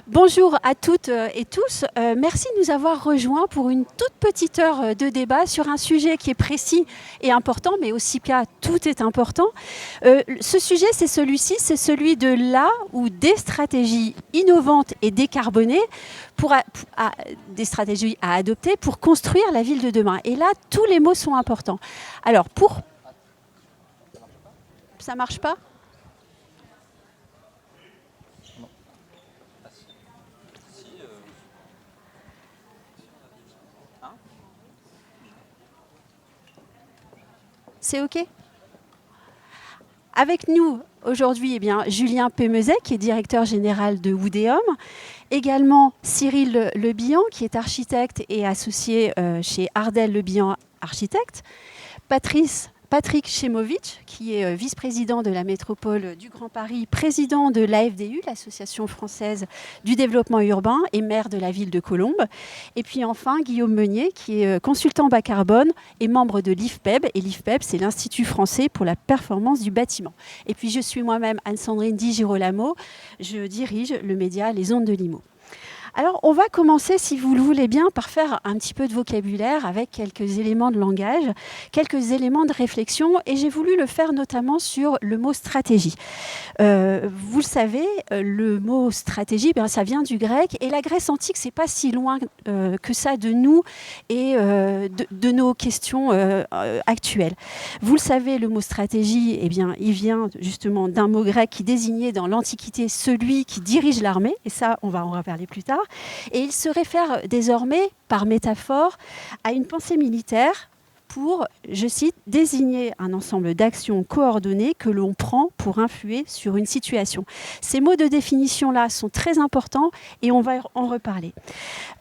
Bonjour à toutes et tous. Merci de nous avoir rejoints pour une toute petite heure de débat sur un sujet qui est précis et important, mais aussi pas tout est important. Ce sujet, c'est celui-ci, c'est celui de la ou des stratégies innovantes et décarbonées, des stratégies à adopter pour construire la ville de demain. Et là, tous les mots sont importants. Alors, ça marche pas ? C'est OK ? Avec nous aujourd'hui, Julien Pémezet, qui est directeur général de Woodéum. Également Cyril Lebihan, qui est architecte et associé chez Ardel Lebihan Architecte. Patrick Chemovitch, qui est vice-président de la métropole du Grand Paris, président de l'AFDU, l'Association française du développement urbain, et maire de la ville de Colombes. Et puis enfin, Guillaume Meunier, qui est consultant bas carbone et membre de l'IFPEB. Et l'IFPEB, c'est l'Institut français pour la performance du bâtiment. Et puis je suis moi-même Anne-Sandrine Di Girolamo. Je dirige le média Les Ondes de Limo. Alors, on va commencer, si vous le voulez bien, par faire un petit peu de vocabulaire avec quelques éléments de langage, quelques éléments de réflexion, et j'ai voulu le faire notamment sur le mot stratégie. Vous le savez, le mot stratégie, ça vient du grec, et la Grèce antique, c'est pas si loin que ça de nous et de nos questions actuelles. Vous le savez, le mot stratégie, il vient justement d'un mot grec qui désignait dans l'Antiquité celui qui dirige l'armée, et ça, on va en reparler plus tard. Et il se réfère désormais, par métaphore, à une pensée militaire pour, je cite, désigner un ensemble d'actions coordonnées que l'on prend pour influer sur une situation. Ces mots de définition-là sont très importants et on va en reparler.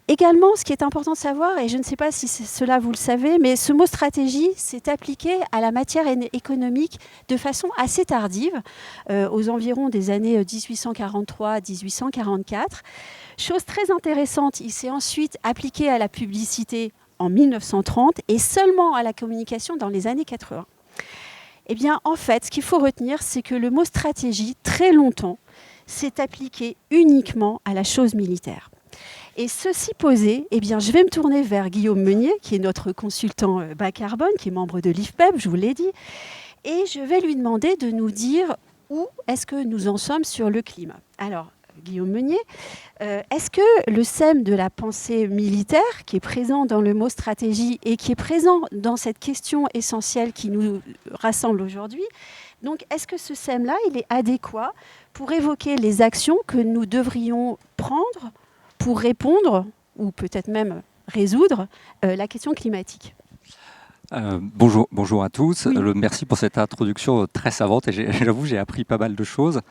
Également, ce qui est important de savoir, et je ne sais pas si cela vous le savez, mais ce mot stratégie s'est appliqué à la matière économique de façon assez tardive, aux environs des années 1843-1844. Chose très intéressante, il s'est ensuite appliqué à la publicité en 1930 et seulement à la communication dans les années 80. En fait, ce qu'il faut retenir, c'est que le mot stratégie, très longtemps, s'est appliqué uniquement à la chose militaire. Et ceci posé, je vais me tourner vers Guillaume Meunier, qui est notre consultant bas carbone, qui est membre de l'IFPEB, je vous l'ai dit, et je vais lui demander de nous dire où est-ce que nous en sommes sur le climat. Alors, Guillaume Meunier, est-ce que le sème de la pensée militaire, qui est présent dans le mot stratégie et qui est présent dans cette question essentielle qui nous rassemble aujourd'hui, donc est-ce que ce sème-là, il est adéquat pour évoquer les actions que nous devrions prendre pour répondre, ou peut-être même résoudre, la question climatique ? Bonjour à tous. Oui. Merci pour cette introduction très savante. Et j'avoue, j'ai appris pas mal de choses.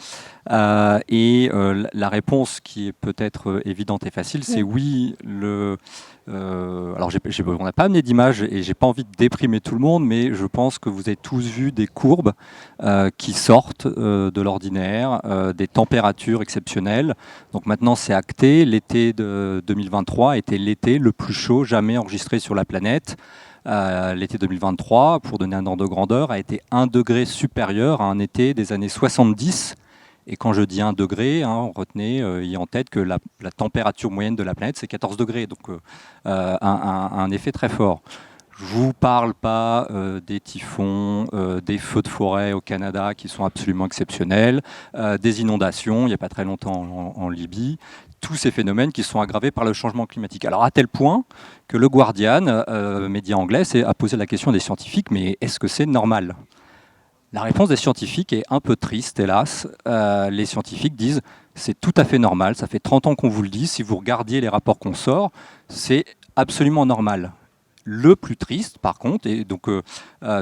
La réponse qui est peut-être évidente et facile, c'est oui. Alors, on n'a pas amené d'image et j'ai pas envie de déprimer tout le monde, mais je pense que vous avez tous vu des courbes qui sortent de l'ordinaire, des températures exceptionnelles. Donc maintenant, c'est acté. L'été de 2023 était l'été le plus chaud jamais enregistré sur la planète. L'été 2023, pour donner un ordre de grandeur, a été 1 degré supérieur à un été des années 70. Et quand je dis 1 degré, retenez ayez en tête que la température moyenne de la planète, c'est 14 degrés. Donc un effet très fort. Je ne vous parle pas des typhons, des feux de forêt au Canada qui sont absolument exceptionnels, des inondations, il n'y a pas très longtemps en Libye. Tous ces phénomènes qui sont aggravés par le changement climatique. Alors à tel point que le Guardian, média anglais, a posé la question des scientifiques, mais est-ce que c'est normal ? La réponse des scientifiques est un peu triste, hélas. Les scientifiques disent c'est tout à fait normal, ça fait 30 ans qu'on vous le dit, si vous regardiez les rapports qu'on sort, c'est absolument normal. Le plus triste, par contre, et donc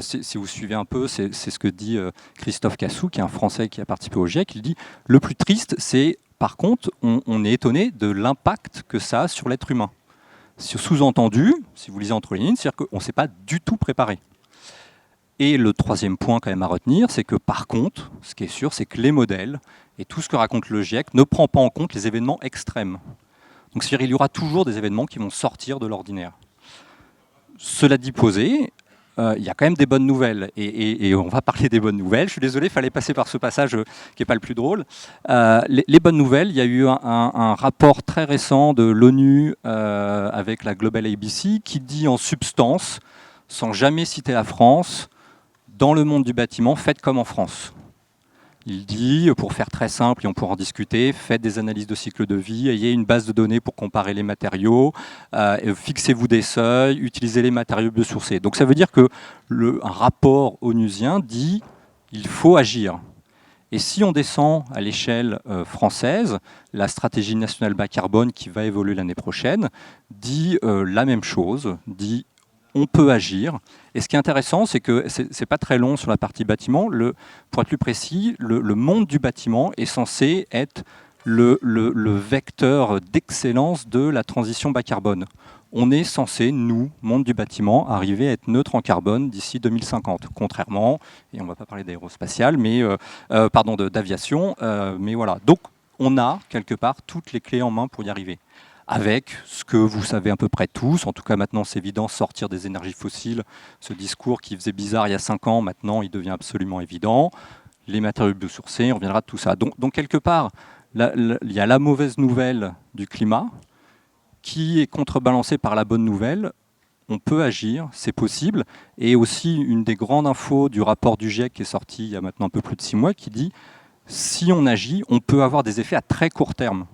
si vous suivez un peu, c'est ce que dit Christophe Cassou, qui est un Français qui a participé au GIEC, il dit le plus triste, c'est par contre, on est étonné de l'impact que ça a sur l'être humain. Sous-entendu, si vous lisez entre les lignes, c'est-à-dire qu'on ne s'est pas du tout préparé. Et le troisième point quand même à retenir, c'est que par contre, ce qui est sûr, c'est que les modèles et tout ce que raconte le GIEC ne prend pas en compte les événements extrêmes. Donc c'est-à-dire qu'il y aura toujours des événements qui vont sortir de l'ordinaire. Cela dit posé, il y a quand même des bonnes nouvelles. Et on va parler des bonnes nouvelles. Je suis désolé, il fallait passer par ce passage qui n'est pas le plus drôle. Les bonnes nouvelles, il y a eu un rapport très récent de l'ONU avec la Global ABC qui dit en substance, sans jamais citer la France, dans le monde du bâtiment, faites comme en France. Il dit, pour faire très simple, et on pourra en discuter, faites des analyses de cycle de vie, ayez une base de données pour comparer les matériaux, fixez-vous des seuils, utilisez les matériaux biosourcés. Donc ça veut dire que un rapport onusien dit il faut agir. Et si on descend à l'échelle française, la stratégie nationale bas carbone qui va évoluer l'année prochaine dit la même chose, dit on peut agir. Et ce qui est intéressant, c'est que ce n'est pas très long sur la partie bâtiment. Pour être plus précis, le monde du bâtiment est censé être le vecteur d'excellence de la transition bas carbone. On est censé, nous, monde du bâtiment, arriver à être neutre en carbone d'ici 2050. Contrairement, et on ne va pas parler d'aérospatial, mais d'aviation, mais voilà. Donc, on a quelque part toutes les clés en main pour y arriver. Avec ce que vous savez à peu près tous, en tout cas maintenant c'est évident, sortir des énergies fossiles, ce discours qui faisait bizarre il y a 5 ans, maintenant il devient absolument évident, les matériaux biosourcés, on reviendra de tout ça. Donc quelque part, il y a la mauvaise nouvelle du climat qui est contrebalancée par la bonne nouvelle, on peut agir, c'est possible, et aussi une des grandes infos du rapport du GIEC qui est sorti il y a maintenant un peu plus de 6 mois qui dit si on agit, on peut avoir des effets à très court terme.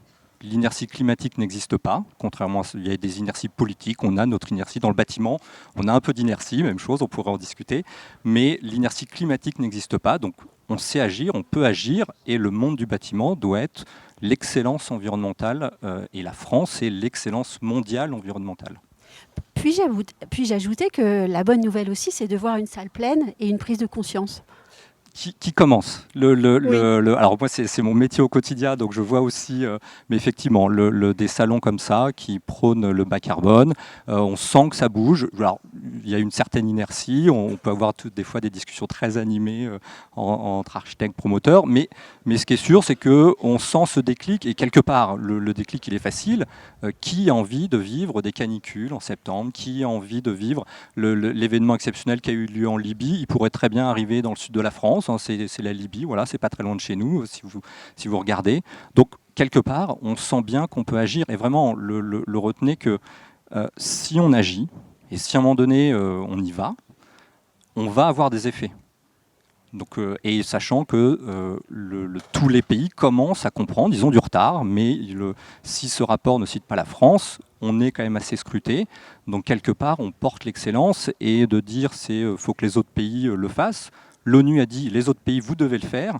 L'inertie climatique n'existe pas, contrairement à il y a des inerties politiques, on a notre inertie dans le bâtiment, on a un peu d'inertie, même chose, on pourrait en discuter, mais l'inertie climatique n'existe pas, donc on sait agir, on peut agir, et le monde du bâtiment doit être l'excellence environnementale, et la France est l'excellence mondiale environnementale. Puis-je ajouter que la bonne nouvelle aussi, c'est de voir une salle pleine et une prise de conscience. Qui commence. Alors moi, c'est mon métier au quotidien, donc je vois aussi, mais effectivement, des salons comme ça qui prônent le bas carbone, on sent que ça bouge. Alors, il y a une certaine inertie, on peut avoir des fois des discussions très animées entre architectes, promoteurs, mais ce qui est sûr, c'est qu'on sent ce déclic, et quelque part, le déclic, il est facile. Qui a envie de vivre des canicules en septembre? Qui a envie de vivre l'événement exceptionnel qui a eu lieu en Libye? Il pourrait très bien arriver dans le sud de la France. C'est la Libye, voilà, c'est pas très loin de chez nous, si vous regardez. Donc, quelque part, on sent bien qu'on peut agir, et vraiment, le retenez que si on agit, et si à un moment donné, on y va, on va avoir des effets. Donc, et sachant que tous les pays commencent à comprendre, ils ont du retard, mais si ce rapport ne cite pas la France, on est quand même assez scruté. Donc, quelque part, on porte l'excellence, et de dire faut que les autres pays le fassent. L'ONU a dit les autres pays, vous devez le faire,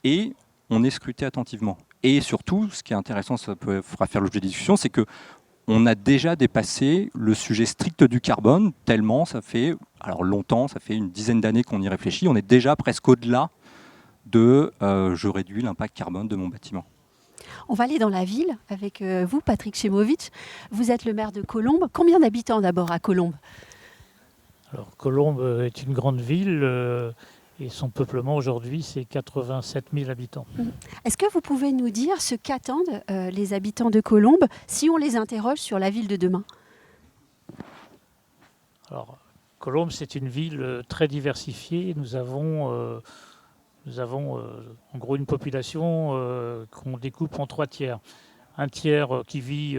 et on est scruté attentivement. Et surtout, ce qui est intéressant, ça fera faire l'objet de discussion, c'est qu'on a déjà dépassé le sujet strict du carbone, tellement ça fait, alors longtemps, ça fait une dizaine d'années qu'on y réfléchit, on est déjà presque au-delà de je réduis l'impact carbone de mon bâtiment. On va aller dans la ville avec vous, Patrick Chemovitch. Vous êtes le maire de Colombes. Combien d'habitants d'abord à Colombes? Alors, Colombes est une grande ville. Et son peuplement aujourd'hui, c'est 87 000 habitants. Est-ce que vous pouvez nous dire ce qu'attendent les habitants de Colombes si on les interroge sur la ville de demain? Alors, Colombes, c'est une ville très diversifiée. Nous avons en gros une population qu'on découpe en 3 tiers. Un tiers qui vit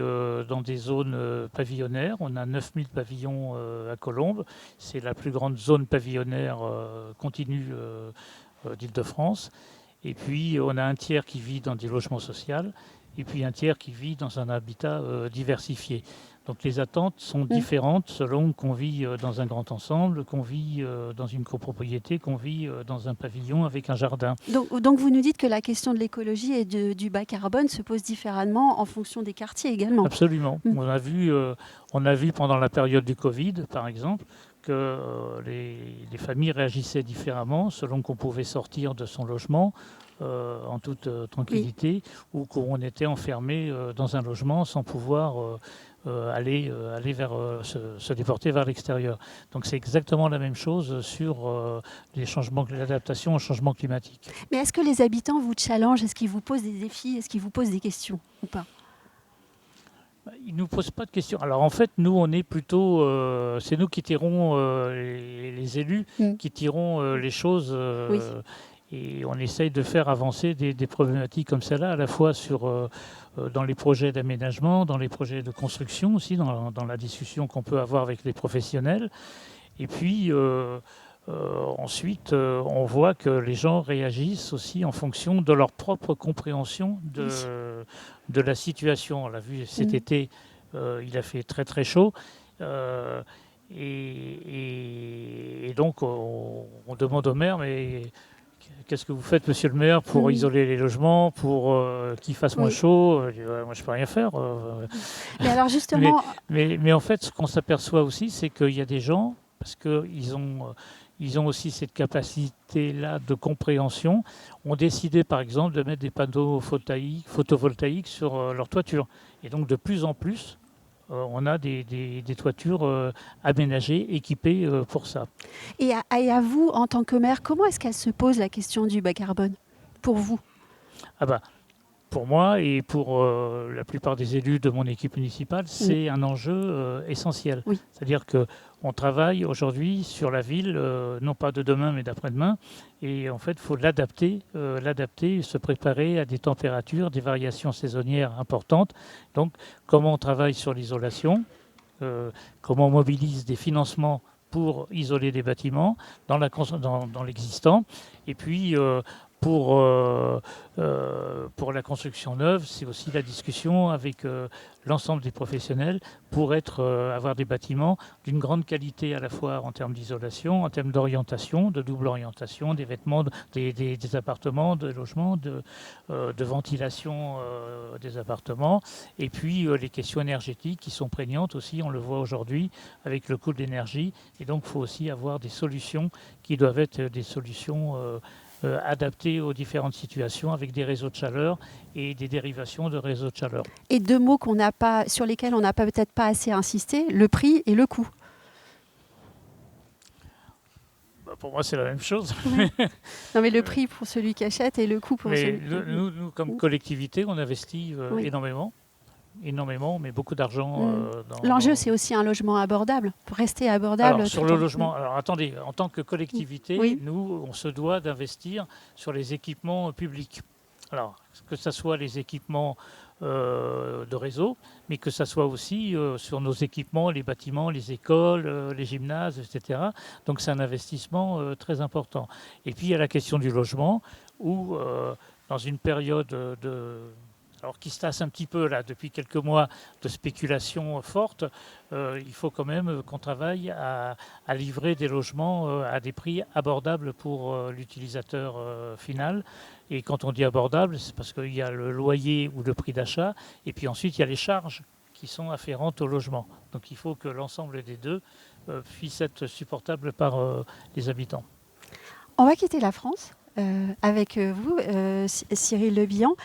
dans des zones pavillonnaires. On a 9000 pavillons à Colombes. C'est la plus grande zone pavillonnaire continue d'Île-de-France. Et puis, on a un tiers qui vit dans des logements sociaux. Et puis, un tiers qui vit dans un habitat diversifié. Donc, les attentes sont différentes selon qu'on vit dans un grand ensemble, qu'on vit dans une copropriété, qu'on vit dans un pavillon avec un jardin. Donc vous nous dites que la question de l'écologie et du bas carbone se pose différemment en fonction des quartiers également. Absolument. On a vu pendant la période du Covid, par exemple, que les familles réagissaient différemment selon qu'on pouvait sortir de son logement en toute tranquillité, ou qu'on était enfermé dans un logement sans pouvoir aller se déporter vers l'extérieur. Donc c'est exactement la même chose sur l'adaptation au changement climatique. Mais est-ce que les habitants vous challengent? Est-ce qu'ils vous posent des défis? Est-ce qu'ils vous posent des questions ou pas? Ils ne nous posent pas de questions. Alors en fait, nous, on est plutôt... c'est nous qui tirons, les élus, qui tirons les choses. Oui. Et on essaye de faire avancer des problématiques comme celle-là, à la fois dans les projets d'aménagement, dans les projets de construction aussi, dans la discussion qu'on peut avoir avec les professionnels. Et puis... ensuite, on voit que les gens réagissent aussi en fonction de leur propre compréhension de la situation. On l'a vu cet été, il a fait très très chaud. Et donc, on demande au maire, mais qu'est-ce que vous faites, monsieur le maire, pour isoler les logements, pour qu'il fasse moins chaud? Moi, je ne peux rien faire. Mais alors justement... mais en fait, ce qu'on s'aperçoit aussi, c'est qu'il y a des gens, parce qu'ils ont aussi cette capacité-là de compréhension, ont décidé par exemple de mettre des panneaux photovoltaïques sur leur toiture. Et donc de plus en plus, on a des toitures aménagées, équipées pour ça. Et à vous, en tant que maire, comment est-ce qu'elle se pose la question du bas carbone pour vous? Pour moi et pour la plupart des élus de mon équipe municipale, c'est un enjeu essentiel. Oui. C'est-à-dire qu'on travaille aujourd'hui sur la ville, non pas de demain mais d'après-demain, et en fait il faut l'adapter, se préparer à des températures, des variations saisonnières importantes. Donc comment on travaille sur l'isolation, comment on mobilise des financements pour isoler des bâtiments dans l'existant, et puis pour la construction neuve, c'est aussi la discussion avec l'ensemble des professionnels pour avoir des bâtiments d'une grande qualité à la fois en termes d'isolation, en termes d'orientation, de double orientation, des vêtements, des appartements, de logements, de ventilation des appartements, et puis les questions énergétiques qui sont prégnantes aussi, on le voit aujourd'hui avec le coût de l'énergie, et donc il faut aussi avoir des solutions qui doivent être des solutions adaptés aux différentes situations avec des réseaux de chaleur et des dérivations de réseaux de chaleur. Et deux mots sur lesquels on n'a peut-être pas assez insisté, le prix et le coût. Pour moi, c'est la même chose. Oui. Non, mais le prix pour celui qui achète et le coût pour celui qui... Nous, comme collectivité, on investit énormément. On met beaucoup d'argent. L'enjeu, c'est aussi un logement abordable, pour rester abordable. Alors, sur le logement, alors attendez, en tant que collectivité, nous, on se doit d'investir sur les équipements publics. Alors, que ce soit les équipements de réseau, mais que ce soit aussi sur nos équipements, les bâtiments, les écoles, les gymnases, etc. Donc, c'est un investissement très important. Et puis, il y a la question du logement, où dans une période alors qui se tasse un petit peu là depuis quelques mois de spéculation forte, il faut quand même qu'on travaille à livrer des logements à des prix abordables pour l'utilisateur final. Et quand on dit abordable, c'est parce qu'il y a le loyer ou le prix d'achat, et puis ensuite il y a les charges qui sont afférentes au logement. Donc il faut que l'ensemble des deux puisse être supportable par les habitants. On va quitter la France avec vous, Cyril Le Bihan.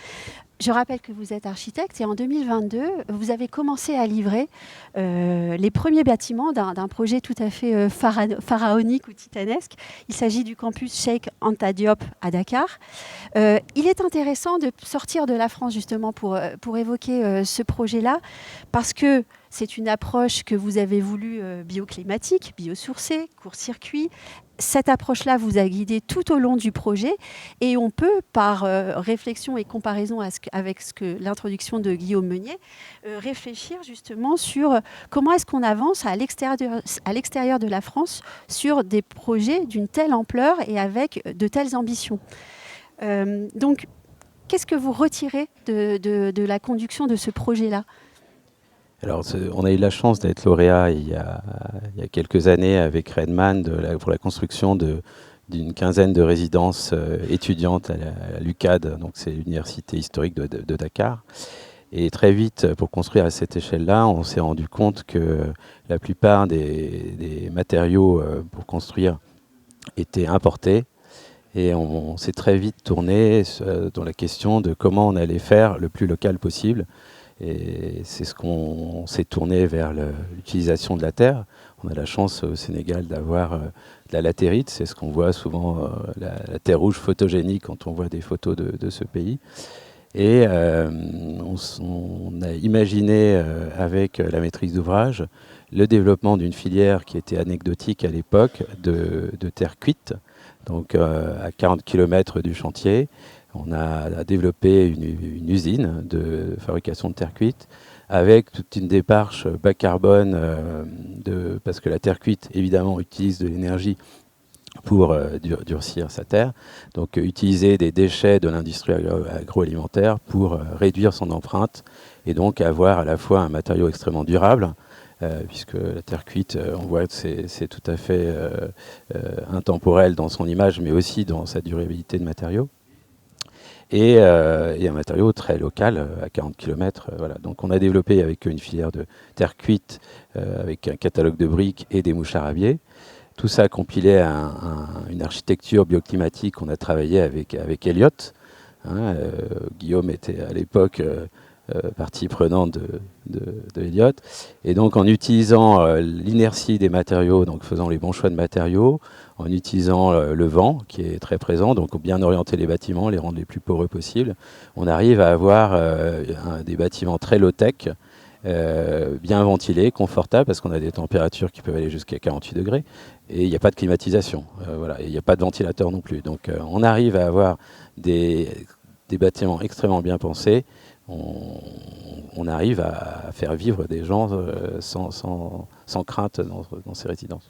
Je rappelle que vous êtes architecte et en 2022, vous avez commencé à livrer les premiers bâtiments d'un projet tout à fait pharaonique ou titanesque. Il s'agit du campus Cheikh Anta Diop à Dakar. Il est intéressant de sortir de la France justement pour évoquer ce projet-là parce que c'est une approche que vous avez voulu bioclimatique, biosourcée, court-circuit. Cette approche-là vous a guidé tout au long du projet et on peut, par réflexion et comparaison avec l'introduction de Guillaume Meunier, réfléchir justement sur comment est-ce qu'on avance à l'extérieur de la France sur des projets d'une telle ampleur et avec de telles ambitions. Donc, qu'est-ce que vous retirez de la conduction de ce projet-là ? Alors, on a eu la chance d'être lauréat il y a quelques années avec Redman pour la construction d'une quinzaine de résidences étudiantes à l'UCAD, donc c'est l'université historique de Dakar. Et très vite, pour construire à cette échelle-là, on s'est rendu compte que la plupart des matériaux pour construire étaient importés. Et on s'est très vite tourné dans la question de comment on allait faire le plus local possible. Et c'est ce qu'on s'est tourné vers l'utilisation de la terre. On a la chance au Sénégal d'avoir de la latérite, c'est ce qu'on voit souvent, la terre rouge photogénique quand on voit des photos de ce pays. Et on a imaginé avec la maîtrise d'ouvrage le développement d'une filière qui était anecdotique à l'époque de terre cuite, donc à 40 km du chantier. On a développé une usine de fabrication de terre cuite avec toute une démarche bas carbone, parce que la terre cuite, évidemment, utilise de l'énergie pour durcir sa terre. Donc utiliser des déchets de l'industrie agroalimentaire pour réduire son empreinte et donc avoir à la fois un matériau extrêmement durable, puisque la terre cuite, on voit que c'est tout à fait intemporel dans son image, mais aussi dans sa durabilité de matériau. Et un matériau très local, à 40 km. Voilà. Donc on a développé avec une filière de terre cuite, avec un catalogue de briques et des mouchards à biais. Tout ça compilé à une architecture bioclimatique. On a travaillé avec Elliott. Guillaume était à l'époque partie prenante de Elliott. Et donc en utilisant l'inertie des matériaux, donc faisant les bons choix de matériaux, en utilisant le vent qui est très présent, donc bien orienter les bâtiments, les rendre les plus poreux possibles, on arrive à avoir des bâtiments très low-tech, bien ventilés, confortables, parce qu'on a des températures qui peuvent aller jusqu'à 48 degrés, et il n'y a pas de climatisation, voilà, et il n'y a pas de ventilateur non plus. Donc on arrive à avoir des bâtiments extrêmement bien pensés. On arrive à faire vivre des gens sans crainte dans ces résidences.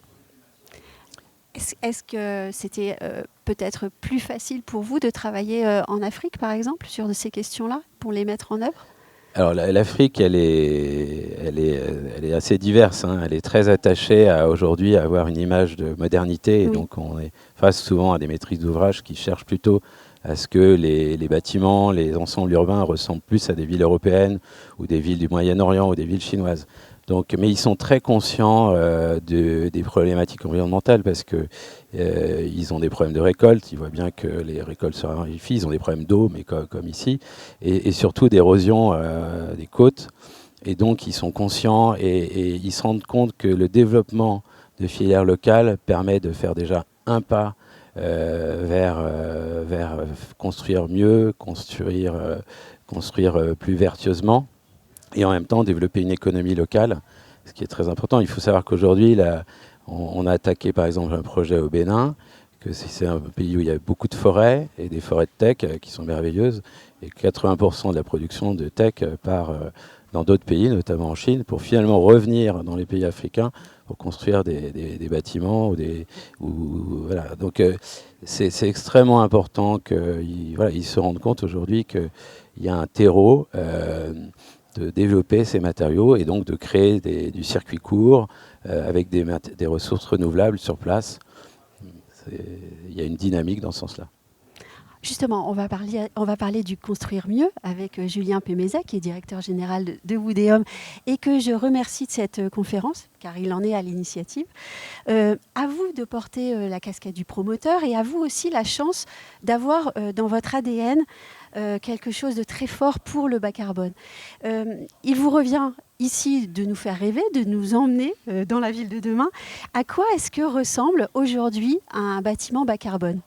Est-ce que c'était peut-être plus facile pour vous de travailler en Afrique, par exemple, sur ces questions-là, pour les mettre en œuvre ? Alors l'Afrique, elle est assez diverse. Hein. Elle est très attachée aujourd'hui à avoir une image de modernité. Et donc on est face souvent à des maîtrises d'ouvrage qui cherchent plutôt à ce que les bâtiments, les ensembles urbains ressemblent plus à des villes européennes ou des villes du Moyen-Orient ou des villes chinoises. Donc, mais ils sont très conscients des problématiques environnementales parce qu'ils ont des problèmes de récolte. Ils voient bien que les récoltes se raréfient. Ils ont des problèmes d'eau, mais comme ici, et surtout d'érosion des côtes. Et donc, ils sont conscients et ils se rendent compte que le développement de filières locales permet de faire déjà un pas vers construire mieux, construire plus vertueusement. Et en même temps développer une économie locale, ce qui est très important. Il faut savoir qu'aujourd'hui, on a attaqué par exemple un projet au Bénin, que c'est un pays où il y a beaucoup de forêts, et des forêts de tech qui sont merveilleuses, et 80% de la production de tech part dans d'autres pays, notamment en Chine, pour finalement revenir dans les pays africains pour construire des bâtiments. Voilà. Donc c'est extrêmement important qu'ils se rendent compte aujourd'hui qu'il y a un terreau de développer ces matériaux et donc de créer du circuit court avec des ressources renouvelables sur place. Il y a une dynamique dans ce sens-là. Justement, on va parler du construire mieux avec Julien Pémézet, qui est directeur général de Woodeum et que je remercie de cette conférence, car il en est à l'initiative. À vous de porter la casquette du promoteur et à vous aussi la chance d'avoir dans votre ADN quelque chose de très fort pour le bas carbone. Il vous revient ici de nous faire rêver, de nous emmener dans la ville de demain. À quoi est-ce que ressemble aujourd'hui un bâtiment bas carbone ?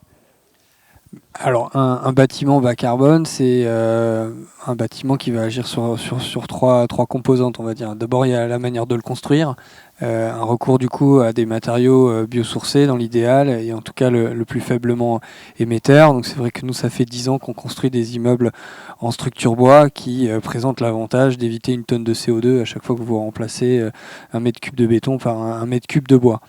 Alors, un bâtiment bas carbone, c'est un bâtiment qui va agir sur trois composantes, on va dire. D'abord, il y a la manière de le construire, un recours du coup à des matériaux biosourcés dans l'idéal, et en tout cas le plus faiblement émetteur. Donc c'est vrai que nous, ça fait 10 ans qu'on construit des immeubles en structure bois qui présentent l'avantage d'éviter une tonne de CO2 à chaque fois que vous remplacez un mètre cube de béton par un mètre cube de bois.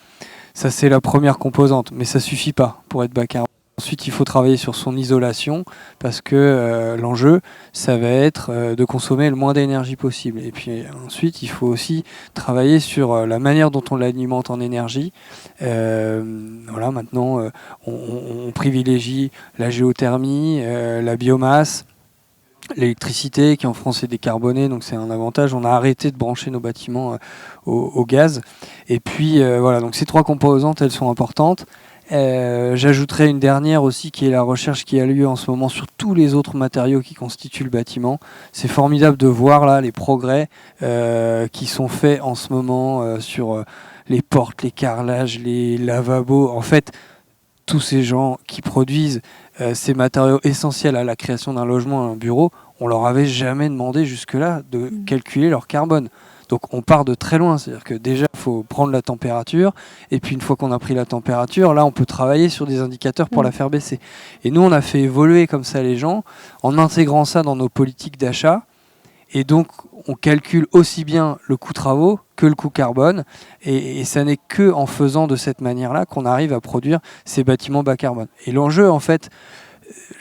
Ça, c'est la première composante, mais ça suffit pas pour être bas carbone. Ensuite, il faut travailler sur son isolation parce que l'enjeu, ça va être de consommer le moins d'énergie possible. Et puis ensuite, il faut aussi travailler sur la manière dont on l'alimente en énergie. Voilà, maintenant, on privilégie la géothermie, la biomasse, l'électricité qui en France est décarbonée, donc c'est un avantage. On a arrêté de brancher nos bâtiments au gaz. Et puis voilà, donc ces trois composantes, elles sont importantes. J'ajouterai une dernière aussi qui est la recherche qui a lieu en ce moment sur tous les autres matériaux qui constituent le bâtiment. C'est formidable de voir là les progrès qui sont faits en ce moment sur les portes, les carrelages, les lavabos. En fait, tous ces gens qui produisent ces matériaux essentiels à la création d'un logement, un bureau, on leur avait jamais demandé jusque-là de calculer leur carbone. Donc on part de très loin, c'est-à-dire que déjà il faut prendre la température, et puis une fois qu'on a pris la température, là on peut travailler sur des indicateurs pour la faire baisser. Et nous on a fait évoluer comme ça les gens, en intégrant ça dans nos politiques d'achat, et donc on calcule aussi bien le coût travaux que le coût carbone, et ça n'est que en faisant de cette manière-là qu'on arrive à produire ces bâtiments bas carbone. Et l'enjeu en fait,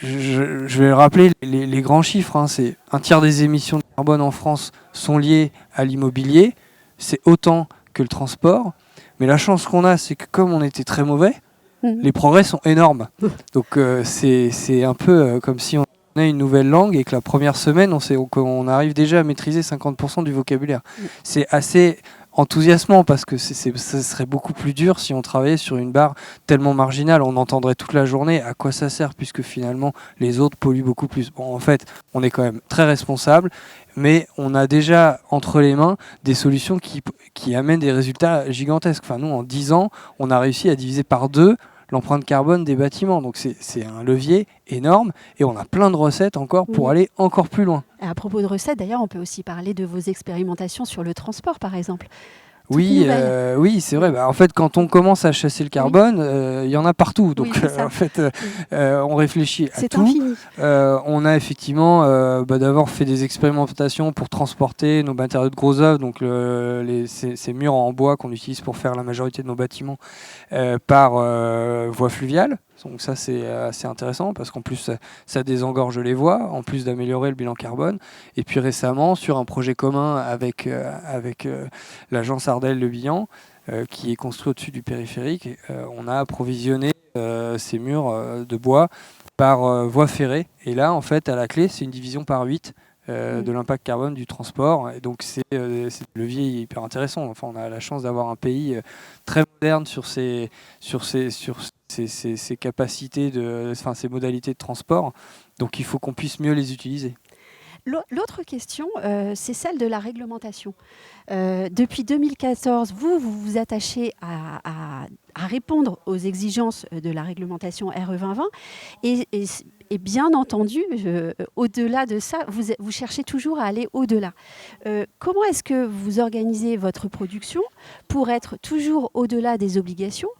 je vais rappeler les grands chiffres, hein. C'est un tiers des émissions de carbone en France sont liées à l'immobilier, c'est autant que le transport, mais la chance qu'on a, c'est que comme on était très mauvais, les progrès sont énormes. Donc c'est un peu comme si on a une nouvelle langue et que la première semaine, on arrive déjà à maîtriser 50% du vocabulaire. C'est assez enthousiasmant parce que ça serait beaucoup plus dur si on travaillait sur une barre tellement marginale. On entendrait toute la journée à quoi ça sert puisque finalement les autres polluent beaucoup plus. Bon, en fait, on est quand même très responsable, mais on a déjà entre les mains des solutions qui amènent des résultats gigantesques. Enfin, nous, en 10 ans, on a réussi à diviser par 2 l'empreinte carbone des bâtiments. Donc c'est un levier énorme et on a plein de recettes encore pour aller encore plus loin. À propos de recettes, d'ailleurs, on peut aussi parler de vos expérimentations sur le transport, par exemple. Oui, c'est vrai. Bah, en fait, quand on commence à chasser le carbone, il y en a partout. Donc, en fait, on réfléchit à tout. Infini. On a effectivement d'abord fait des expérimentations pour transporter nos matériaux de gros œuvre, donc ces murs en bois qu'on utilise pour faire la majorité de nos bâtiments, par voie fluviale. Donc ça, c'est assez intéressant parce qu'en plus, ça désengorge les voies, en plus d'améliorer le bilan carbone. Et puis récemment, sur un projet commun avec l'agence Ardel-Le Bihan, qui est construit au-dessus du périphérique, on a approvisionné ces murs de bois par voie ferrée. Et là, en fait, à la clé, c'est une division par 8 de l'impact carbone du transport. Et donc, c'est un levier hyper intéressant. Enfin, on a la chance d'avoir un pays très moderne sur ses capacités, ces modalités de transport. Donc, il faut qu'on puisse mieux les utiliser. L'autre question, c'est celle de la réglementation. Depuis 2014, vous vous attachez à répondre aux exigences de la réglementation RE 2020 et bien entendu, au-delà de ça, vous cherchez toujours à aller au-delà. Comment est-ce que vous organisez votre production pour être toujours au-delà des obligations?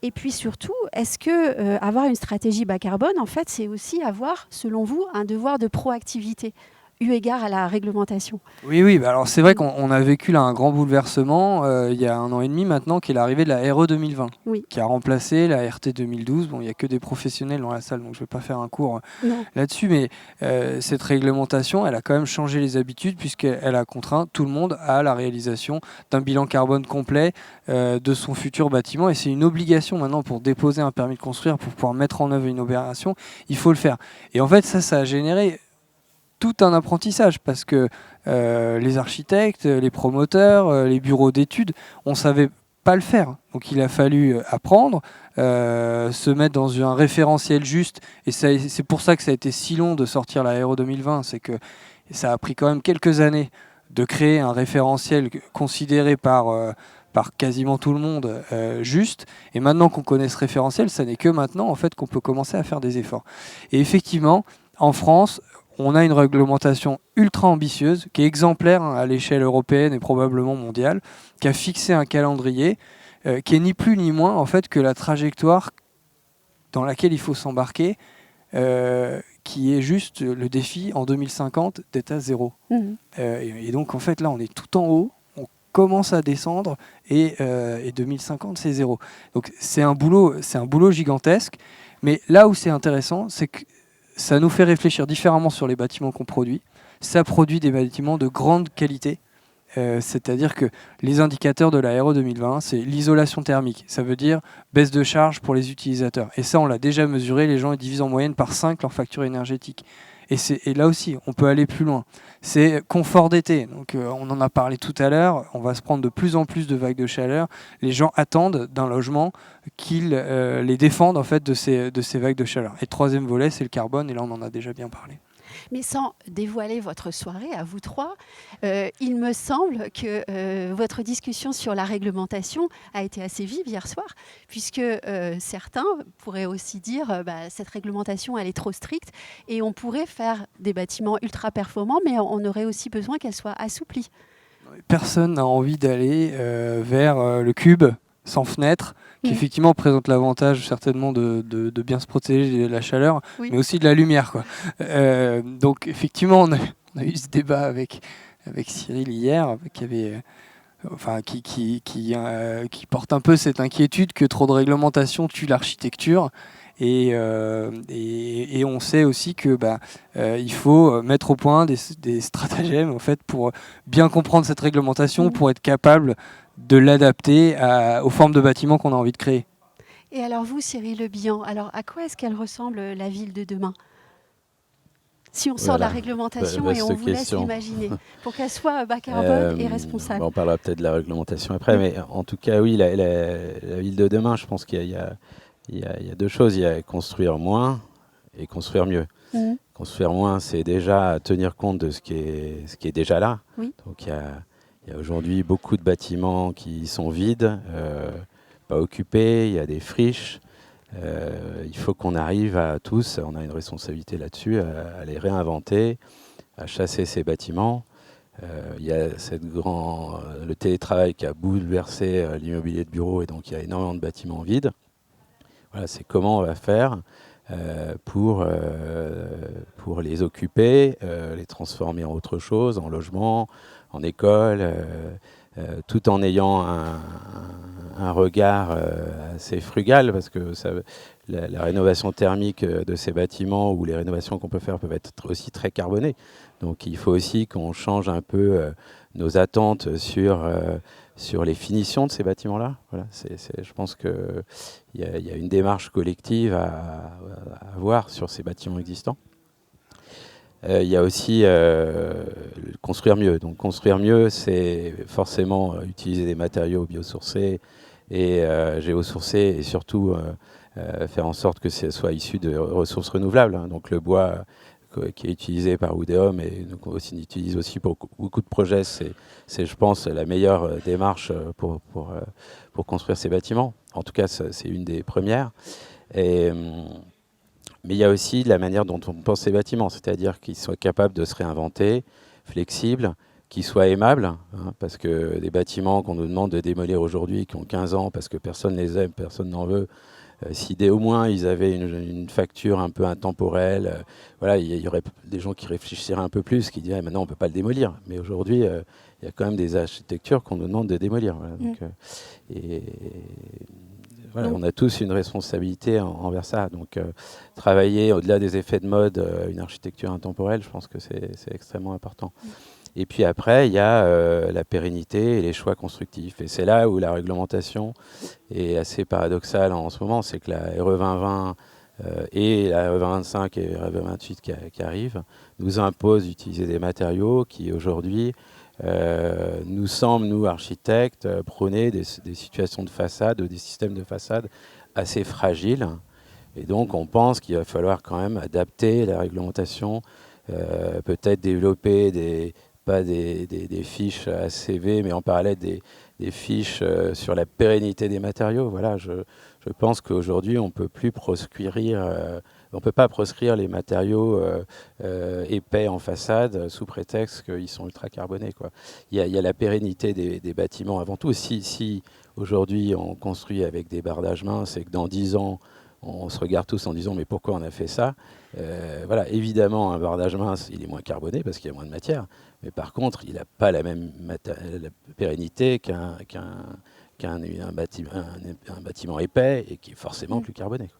Et puis surtout, est-ce que avoir une stratégie bas carbone, en fait, c'est aussi avoir, selon vous, un devoir de proactivité eu égard à la réglementation? Oui, alors c'est vrai qu'on a vécu là un grand bouleversement il y a 1 an et demi maintenant, qui est l'arrivée de la RE 2020, qui a remplacé la RT 2012. Bon, il n'y a que des professionnels dans la salle, donc je ne vais pas faire un cours là-dessus, mais cette réglementation, elle a quand même changé les habitudes puisqu'elle a contraint tout le monde à la réalisation d'un bilan carbone complet de son futur bâtiment, et c'est une obligation maintenant pour déposer un permis de construire, pour pouvoir mettre en œuvre une opération, il faut le faire. Et en fait, ça a généré tout un apprentissage parce que les architectes, les promoteurs, les bureaux d'études, on ne savait pas le faire. Donc il a fallu apprendre, se mettre dans un référentiel juste, et c'est pour ça que ça a été si long de sortir la RE 2020, c'est que ça a pris quand même quelques années de créer un référentiel considéré par quasiment tout le monde juste, et maintenant qu'on connaît ce référentiel, ça n'est que maintenant en fait qu'on peut commencer à faire des efforts. Et effectivement, en France, on a une réglementation ultra ambitieuse, qui est exemplaire à l'échelle européenne et probablement mondiale, qui a fixé un calendrier qui est ni plus ni moins en fait que la trajectoire dans laquelle il faut s'embarquer, qui est juste le défi en 2050 d'être à zéro. Et donc en fait là on est tout en haut, on commence à descendre, et 2050 c'est zéro. Donc c'est un boulot gigantesque, mais là où c'est intéressant, c'est que ça nous fait réfléchir différemment sur les bâtiments qu'on produit. Ça produit des bâtiments de grande qualité. C'est-à-dire que les indicateurs de la RE 2020, c'est l'isolation thermique. Ça veut dire baisse de charge pour les utilisateurs. Et ça, on l'a déjà mesuré. Les gens ils divisent en moyenne par 5 leur facture énergétique. Et là aussi, on peut aller plus loin. C'est confort d'été. Donc, on en a parlé tout à l'heure. On va se prendre de plus en plus de vagues de chaleur. Les gens attendent d'un logement qu'il les défende en fait, de ces vagues de chaleur. Et le troisième volet, c'est le carbone. Et là, on en a déjà bien parlé. Mais sans dévoiler votre soirée à vous trois, il me semble que votre discussion sur la réglementation a été assez vive hier soir, puisque certains pourraient aussi dire cette réglementation elle est trop stricte et on pourrait faire des bâtiments ultra performants, mais on aurait aussi besoin qu'elle soit assouplie. Personne n'a envie d'aller vers le cube sans fenêtre, qui effectivement présente l'avantage certainement de bien se protéger de la chaleur, mais aussi de la lumière, quoi. Donc effectivement, on a eu ce débat avec Cyril hier, qui porte un peu cette inquiétude que trop de réglementation tue l'architecture. Et on sait aussi que il faut mettre au point des stratagèmes en fait, pour bien comprendre cette réglementation, pour être capable de l'adapter aux formes de bâtiments qu'on a envie de créer. Et alors vous, Cyril Le Bihan, alors à quoi est-ce qu'elle ressemble la ville de demain ? Si on sort de la réglementation et on vous laisse l'imaginer, pour qu'elle soit bas carbone et responsable. On parlera peut-être de la réglementation après, mais en tout cas, oui, la ville de demain, je pense qu'il y a deux choses. Il y a construire moins et construire mieux. Construire moins, c'est déjà tenir compte de ce qui est déjà là. Oui. Donc il y a aujourd'hui beaucoup de bâtiments qui sont vides, pas occupés, il y a des friches. Il faut qu'on arrive à tous, on a une responsabilité là-dessus, à les réinventer, à chasser ces bâtiments. Il y a le télétravail qui a bouleversé l'immobilier de bureau et donc il y a énormément de bâtiments vides. Voilà, c'est comment on va faire pour les occuper, les transformer en autre chose, en logement, en école, tout en ayant un regard assez frugal, parce que la rénovation thermique de ces bâtiments ou les rénovations qu'on peut faire peuvent être aussi très carbonées. Donc il faut aussi qu'on change un peu nos attentes sur les finitions de ces bâtiments-là. Voilà, je pense qu'il y a une démarche collective à avoir sur ces bâtiments existants. Il y a aussi construire mieux. Donc construire mieux, c'est forcément utiliser des matériaux biosourcés et géosourcés et surtout faire en sorte que ce soit issu de ressources renouvelables. Hein. Donc le bois qui est utilisé par Woodeum et donc on utilise aussi pour beaucoup de projets, c'est je pense la meilleure démarche pour construire ces bâtiments. En tout cas, c'est une des premières. Mais il y a aussi la manière dont on pense ces bâtiments, c'est-à-dire qu'ils soient capables de se réinventer, flexibles, qu'ils soient aimables, hein, parce que des bâtiments qu'on nous demande de démolir aujourd'hui, qui ont 15 ans, parce que personne ne les aime, personne n'en veut, si au moins ils avaient une facture un peu intemporelle, voilà, il y aurait des gens qui réfléchiraient un peu plus, qui diraient maintenant on ne peut pas le démolir. Mais aujourd'hui, il y a quand même des architectures qu'on nous demande de démolir. Voilà, donc, voilà, on a tous une responsabilité envers ça. Donc, travailler au-delà des effets de mode, une architecture intemporelle, je pense que c'est extrêmement important. Et puis après, il y a la pérennité et les choix constructifs. Et c'est là où la réglementation est assez paradoxale en ce moment. C'est que la RE 2020 et la RE 2025 et la RE 2028 qui arrivent nous imposent d'utiliser des matériaux qui aujourd'hui nous semblent, nous architectes, prôner des situations de façade, des systèmes de façade assez fragiles. Et donc on pense qu'il va falloir quand même adapter la réglementation, peut-être développer pas des fiches ACV, mais en parallèle des fiches sur la pérennité des matériaux. Voilà, je pense qu'aujourd'hui, on peut pas proscrire les matériaux épais en façade sous prétexte qu'ils sont ultra carbonés, quoi. Il y a la pérennité des bâtiments avant tout. Si aujourd'hui on construit avec des bardages minces et que dans 10 ans, on se regarde tous en disant mais pourquoi on a fait ça, voilà, évidemment un bardage mince il est moins carboné parce qu'il y a moins de matière, mais par contre il n'a pas la même la pérennité qu'un bâtiment épais et qui est forcément plus carboné.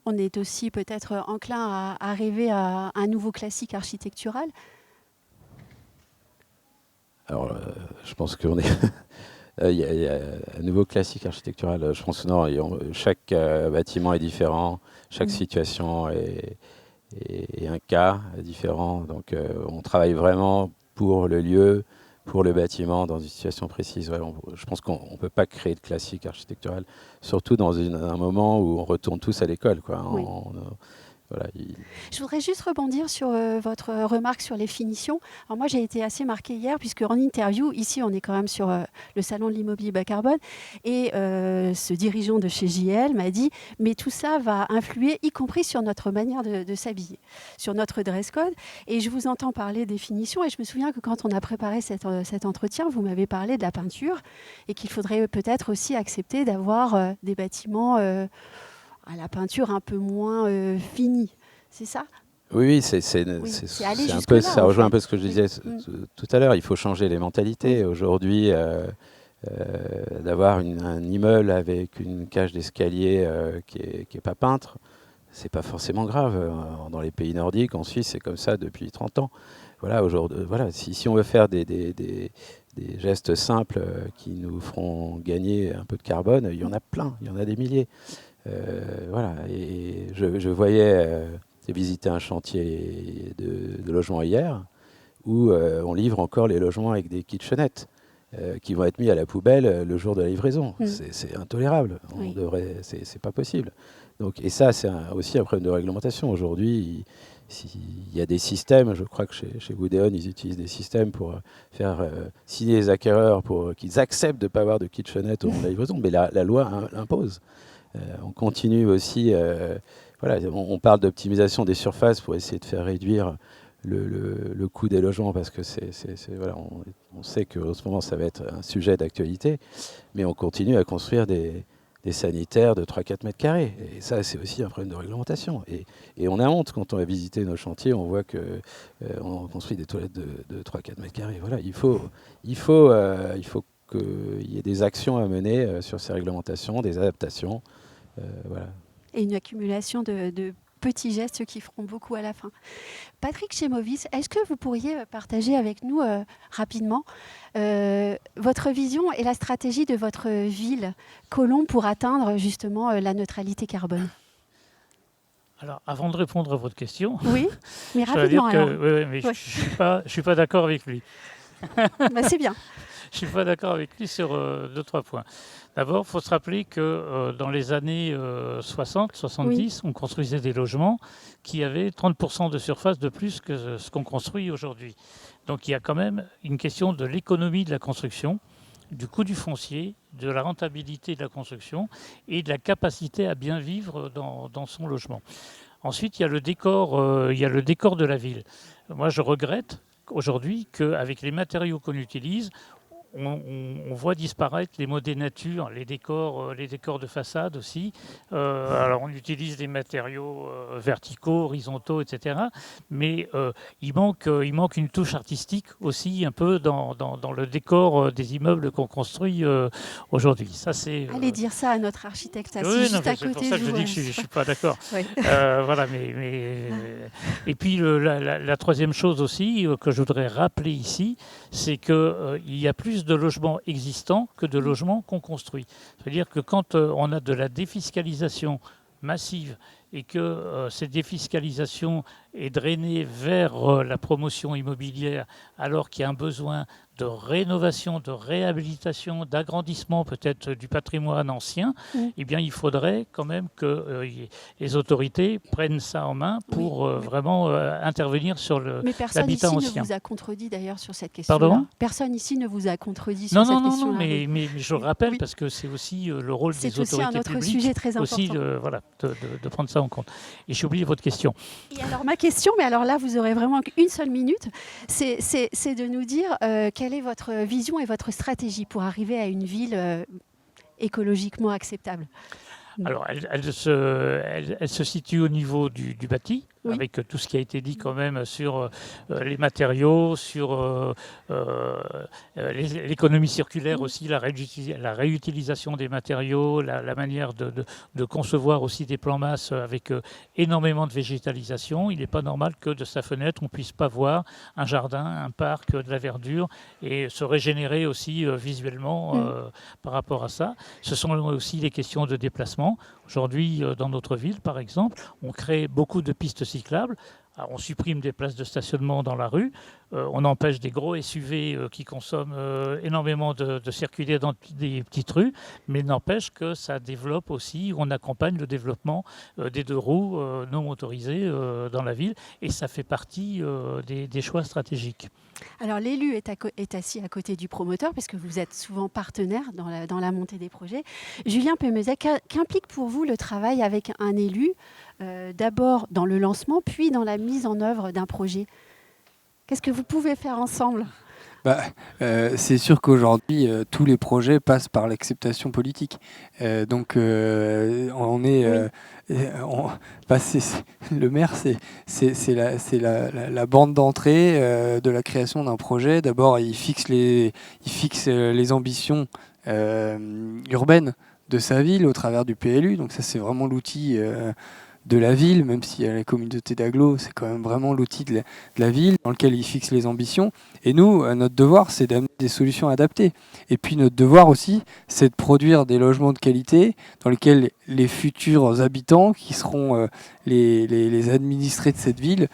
On est aussi peut-être enclin à rêver à un nouveau classique architectural. Alors je pense qu'on est il y a un nouveau classique architectural. Je pense que non, chaque bâtiment est différent, chaque situation est un cas différent. Donc on travaille vraiment pour le lieu, pour le bâtiment, dans une situation précise. Ouais, je pense qu'on ne peut pas créer de classique architectural, surtout dans un moment où on retourne tous à l'école, quoi. Oui. voilà, Je voudrais juste rebondir sur votre remarque sur les finitions. Alors moi, j'ai été assez marquée hier, puisque en interview, ici, on est quand même sur le salon de l'immobilier bas carbone, et ce dirigeant de chez JL m'a dit « Mais tout ça va influer, y compris sur notre manière de s'habiller, sur notre dress code. » Et je vous entends parler des finitions, et je me souviens que quand on a préparé cet entretien, vous m'avez parlé de la peinture, et qu'il faudrait peut-être aussi accepter d'avoir des bâtiments à la peinture un peu moins finie. C'est ça? Oui, c'est aller un jusque-là, peu, ça en rejoint fait. un peu ce que je disais tout à l'heure. Il faut changer les mentalités. Aujourd'hui, d'avoir un immeuble avec une cage d'escalier qui est pas peintre, c'est pas forcément grave. Dans les pays nordiques, en Suisse, c'est comme ça depuis 30 ans. Voilà, aujourd'hui, voilà, si on veut faire des gestes simples qui nous feront gagner un peu de carbone, il y en a plein, il y en a des milliers. Voilà, et je voyais visiter un chantier de logement hier où on livre encore les logements avec des kitchenettes qui vont être mis à la poubelle le jour de la livraison. C'est intolérable. Oui. C'est pas possible. Donc, et ça, c'est aussi un problème de réglementation. Aujourd'hui, il y a des systèmes, je crois que chez Woodeon, ils utilisent des systèmes pour faire signer les acquéreurs pour qu'ils acceptent de ne pas avoir de kitchenette au moment de la livraison, mais la loi l'impose. On continue aussi, voilà, on parle d'optimisation des surfaces pour essayer de faire réduire le coût des logements, parce que voilà, on sait qu'en ce moment ça va être un sujet d'actualité, mais on continue à construire des sanitaires de 3-4 mètres carrés. Et ça, c'est aussi un problème de réglementation. Et on a honte quand on va visiter nos chantiers, on voit qu'on construit des toilettes de 3-4 mètres carrés. Voilà, il faut qu'il y ait des actions à mener sur ces réglementations, des adaptations. Voilà. Et une accumulation de petits gestes qui feront beaucoup à la fin. Patrick Chemovis, est-ce que vous pourriez partager avec nous rapidement votre vision et la stratégie de votre ville, Colombes, pour atteindre justement la neutralité carbone? Alors, avant de répondre à votre question, Oui, mais je dois dire rapidement que alors. mais Ouais. je suis pas d'accord avec lui. Bah, c'est bien. Je suis pas d'accord avec lui sur 2-3 points. D'abord, il faut se rappeler que dans les années 60, 70, on construisait des logements qui avaient 30% de surface de plus que ce qu'on construit aujourd'hui. Donc il y a quand même une question de l'économie de la construction, du coût du foncier, de la rentabilité de la construction et de la capacité à bien vivre dans son logement. Ensuite, il y a le décor de la ville. Moi, je regrette aujourd'hui qu'avec les matériaux qu'on utilise, on voit disparaître les mots des natures, les décors de façade aussi. Alors on utilise des matériaux verticaux, horizontaux, etc. Mais il manque une touche artistique aussi un peu dans le décor des immeubles qu'on construit aujourd'hui. Ça, c'est, Allez dire ça à notre architecte assis oui, juste non, à c'est pour côté ça de que je vous. dis que je ne suis pas d'accord. Oui. Voilà, et puis la troisième chose aussi que je voudrais rappeler ici, c'est qu'il y a plus de logements existants que de logements qu'on construit. C'est-à-dire que quand on a de la défiscalisation massive et que cette défiscalisation est drainée vers la promotion immobilière, alors qu'il y a un besoin de rénovation, de réhabilitation, d'agrandissement peut-être du patrimoine ancien, eh bien il faudrait quand même que les autorités prennent ça en main pour vraiment intervenir sur Mais personne l'habitat ici ancien. ne vous a contredit d'ailleurs sur cette question-là. Pardon ? Personne ici ne vous a contredit sur cette question-là. Non, mais je rappelle, Oui. parce que c'est aussi le rôle C'est des aussi autorités un autre publiques, sujet très important. aussi de prendre ça en compte. Et j'ai oublié votre question. Et alors ma question, mais alors là vous aurez vraiment qu'une seule minute, c'est de nous dire quelle est votre vision et votre stratégie pour arriver à une ville écologiquement acceptable. Alors, elle se situe au niveau du bâti, Oui. avec tout ce qui a été dit quand même sur les matériaux, sur l'économie circulaire aussi, la réutilisation des matériaux, la manière de concevoir aussi des plans masse avec énormément de végétalisation. Il n'est pas normal que de sa fenêtre, on ne puisse pas voir un jardin, un parc, de la verdure et se régénérer aussi visuellement par rapport à ça. Ce sont aussi les questions de déplacement. Aujourd'hui, dans notre ville, par exemple, on crée beaucoup de pistes cyclables. Alors, on supprime des places de stationnement dans la rue. on empêche des gros SUV qui consomment énormément de circuler dans des petites rues, mais n'empêche que ça développe aussi, on accompagne le développement des deux roues non motorisées dans la ville, et ça fait partie des choix stratégiques. Alors l'élu est assis à côté du promoteur, parce que vous êtes souvent partenaire dans la montée des projets. Julien Pémezec, qu'implique pour vous le travail avec un élu, d'abord dans le lancement, puis dans la mise en œuvre d'un projet? Qu'est-ce que vous pouvez faire ensemble? C'est sûr qu'aujourd'hui, tous les projets passent par l'acceptation politique. Donc, on est... le maire, c'est la bande d'entrée de la création d'un projet. D'abord, il fixe les ambitions urbaines de sa ville au travers du PLU. Donc ça, c'est vraiment l'outil de la ville, même s'il y a la communauté d'agglo, c'est quand même vraiment l'outil de la ville dans lequel il fixe les ambitions. Et nous, notre devoir, c'est d'amener des solutions adaptées. Et puis notre devoir aussi, c'est de produire des logements de qualité dans lesquels les futurs habitants, qui seront les administrés de cette ville,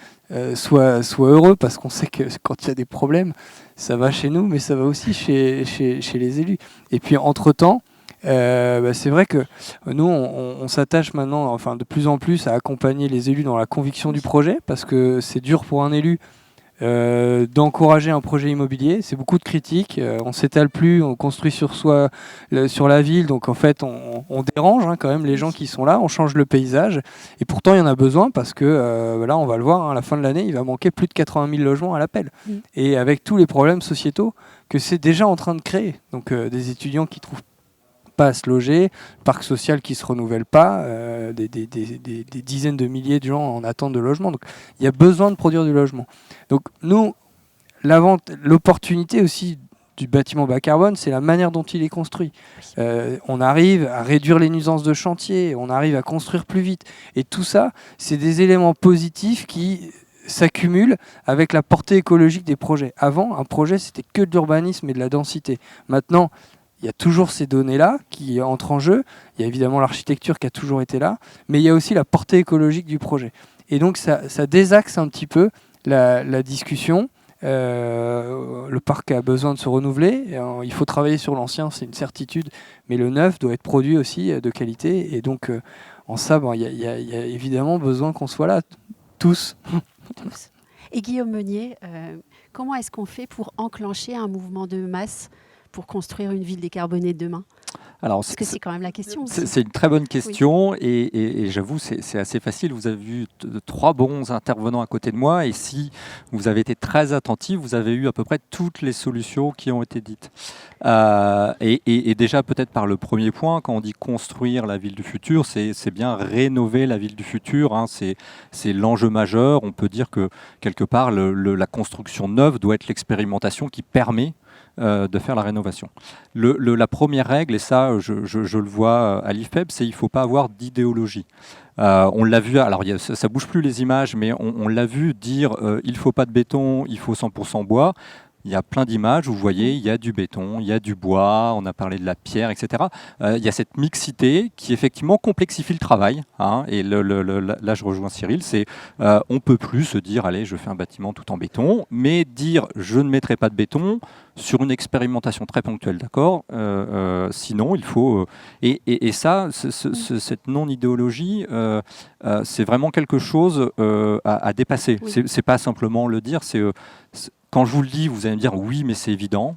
soient heureux, parce qu'on sait que quand il y a des problèmes, ça va chez nous, mais ça va aussi chez les élus. Et puis entre-temps, c'est vrai que nous, on s'attache maintenant, enfin de plus en plus, à accompagner les élus dans la conviction du projet, parce que c'est dur pour un élu d'encourager un projet immobilier. C'est beaucoup de critiques, on s'étale plus, on construit sur soi, sur la ville, donc en fait on dérange quand même les gens qui sont là, on change le paysage, et pourtant il y en a besoin, parce que là on va le voir, à la fin de l'année il va manquer plus de 80 000 logements à l'appel, et avec tous les problèmes sociétaux que c'est déjà en train de créer, donc des étudiants qui trouvent pas à se loger, parc social qui se renouvelle pas, des dizaines de milliers de gens en attente de logement. Donc il y a besoin de produire du logement. Donc nous, l'opportunité aussi du bâtiment bas carbone, c'est la manière dont il est construit. On arrive à réduire les nuisances de chantier, on arrive à construire plus vite. Et tout ça, c'est des éléments positifs qui s'accumulent avec la portée écologique des projets. Avant, un projet, c'était que de l'urbanisme et de la densité. Maintenant, il y a toujours ces données-là qui entrent en jeu. Il y a évidemment l'architecture qui a toujours été là, mais il y a aussi la portée écologique du projet. Et donc ça désaxe un petit peu la discussion. Le parc a besoin de se renouveler. Il faut travailler sur l'ancien, c'est une certitude, mais le neuf doit être produit aussi de qualité. Et donc en ça, il y a évidemment besoin qu'on soit là, tous. Et Guillaume Meunier, comment est-ce qu'on fait pour enclencher un mouvement de masse pour construire une ville décarbonée de demain? Alors, parce que c'est quand même la question. C'est une très bonne question, oui. et j'avoue, c'est assez facile. Vous avez vu 3 bons intervenants à côté de moi, et si vous avez été très attentifs, vous avez eu à peu près toutes les solutions qui ont été dites. Et déjà, peut-être par le premier point, quand on dit construire la ville du futur, c'est bien rénover la ville du futur. C'est l'enjeu majeur. On peut dire que quelque part, la construction neuve doit être l'expérimentation qui permet de faire la rénovation. La première règle, et ça je le vois à l'IFPEB, c'est qu'il ne faut pas avoir d'idéologie. On l'a vu, alors ça ne bouge plus les images, mais on l'a vu dire il ne faut pas de béton, il faut 100% bois. Il y a plein d'images où vous voyez, il y a du béton, il y a du bois, on a parlé de la pierre, etc. Il y a cette mixité qui effectivement complexifie le travail. Et là, je rejoins Cyril, c'est on peut plus se dire, allez, je fais un bâtiment tout en béton, mais dire, je ne mettrai pas de béton sur une expérimentation très ponctuelle, d'accord. Sinon, il faut... et ça, cette non-idéologie, c'est vraiment quelque chose à dépasser. Oui. C'est pas simplement le dire, c'est... Quand je vous le dis, vous allez me dire oui, mais c'est évident,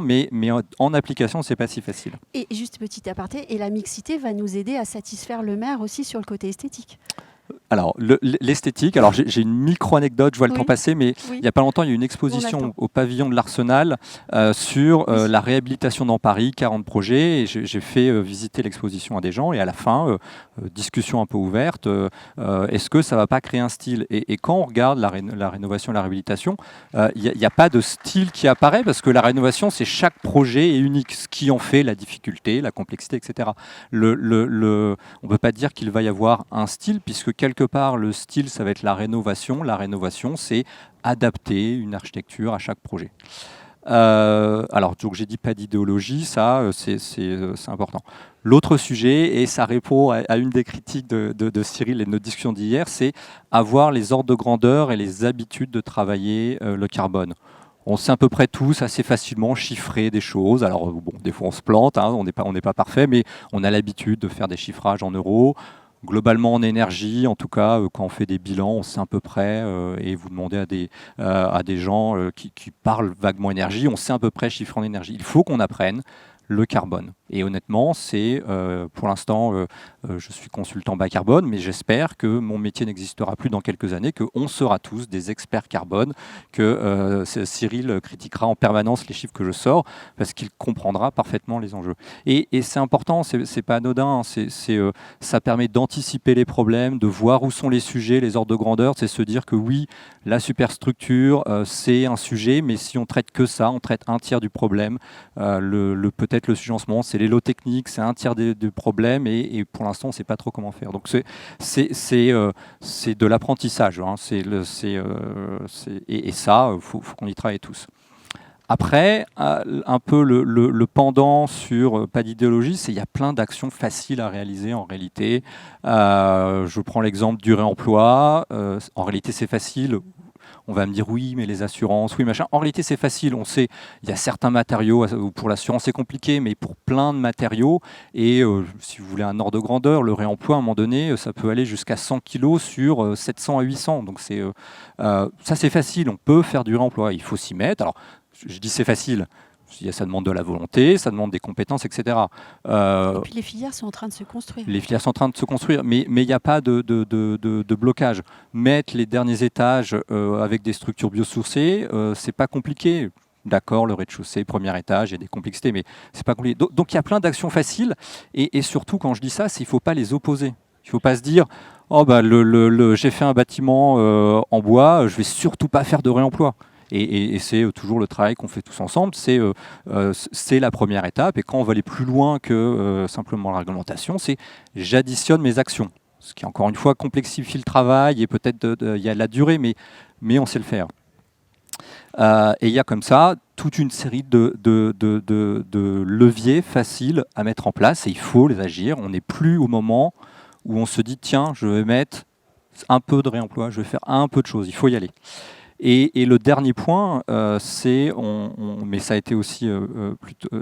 mais en application, c'est pas si facile. Et juste petit aparté, et la mixité va nous aider à satisfaire le maire aussi sur le côté esthétique. Alors, l'esthétique, alors j'ai une micro-anecdote, je vois le temps passer, mais il n'y a pas longtemps, il y a eu une exposition au pavillon de l'Arsenal sur la réhabilitation dans Paris, 40 projets, et j'ai fait visiter l'exposition à des gens, et à la fin, discussion un peu ouverte, est-ce que ça ne va pas créer un style ? Et quand on regarde la rénovation et la réhabilitation, il n'y a pas de style qui apparaît, parce que la rénovation, c'est chaque projet est unique, ce qui en fait la difficulté, la complexité, etc. On ne peut pas dire qu'il va y avoir un style, puisque quelque part, le style, ça va être la rénovation. La rénovation, c'est adapter une architecture à chaque projet. Alors, donc j'ai dit pas d'idéologie, ça, c'est important. L'autre sujet, et ça répond à une des critiques de Cyril et de notre discussion d'hier, c'est avoir les ordres de grandeur et les habitudes de travailler le carbone. On sait à peu près tous assez facilement chiffrer des choses. Alors, bon, des fois on se plante, hein, on n'est pas parfait, mais on a l'habitude de faire des chiffrages en euros. Globalement en énergie, en tout cas, quand on fait des bilans, on sait à peu près, et vous demandez à des gens qui parlent vaguement énergie, on sait à peu près chiffrer en énergie. Il faut qu'on apprenne le carbone. Et honnêtement, c'est pour l'instant, je suis consultant bas carbone, mais j'espère que mon métier n'existera plus dans quelques années, qu'on sera tous des experts carbone, que Cyril critiquera en permanence les chiffres que je sors, parce qu'il comprendra parfaitement les enjeux. Et c'est important, c'est pas anodin, ça permet d'anticiper les problèmes, de voir où sont les sujets, les ordres de grandeur, c'est se dire que oui, la superstructure, c'est un sujet, mais si on traite que ça, on traite un tiers du problème. Peut-être le sujet en ce moment, c'est l'élo technique, c'est un tiers du problème, et pour l'instant, on ne sait pas trop comment faire. Donc c'est de l'apprentissage, hein, et ça, il faut qu'on y travaille tous. Après, un peu le pendant sur pas d'idéologie, c'est qu'il y a plein d'actions faciles à réaliser en réalité. Je prends l'exemple du réemploi. En réalité, c'est facile. On va me dire oui, mais les assurances, oui, machin. En réalité, c'est facile. On sait, il y a certains matériaux, pour l'assurance, c'est compliqué, mais pour plein de matériaux, et si vous voulez un ordre de grandeur, le réemploi, à un moment donné, ça peut aller jusqu'à 100 kg sur 700 à 800. Donc, ça, c'est facile. On peut faire du réemploi. Il faut s'y mettre. Alors, je dis c'est facile. Ça demande de la volonté, ça demande des compétences, etc. Et puis les filières sont en train de se construire. Les filières sont en train de se construire, mais il n'y a pas de blocage. Mettre les derniers étages avec des structures biosourcées, c'est pas compliqué. D'accord, le rez-de-chaussée, premier étage, il y a des complexités, mais c'est pas compliqué. Donc il y a plein d'actions faciles, et surtout quand je dis ça, il ne faut pas les opposer. Il ne faut pas se dire, oh bah j'ai fait un bâtiment en bois, je vais surtout pas faire de réemploi. Et c'est toujours le travail qu'on fait tous ensemble, c'est la première étape. Et quand on va aller plus loin que simplement la réglementation, c'est j'additionne mes actions. Ce qui, encore une fois, complexifie le travail, et peut-être il y a la durée, mais on sait le faire. Et il y a comme ça toute une série de leviers faciles à mettre en place, et il faut les agir. On n'est plus au moment où on se dit, tiens, je vais mettre un peu de réemploi, je vais faire un peu de choses, il faut y aller. Et le dernier point, mais ça a été aussi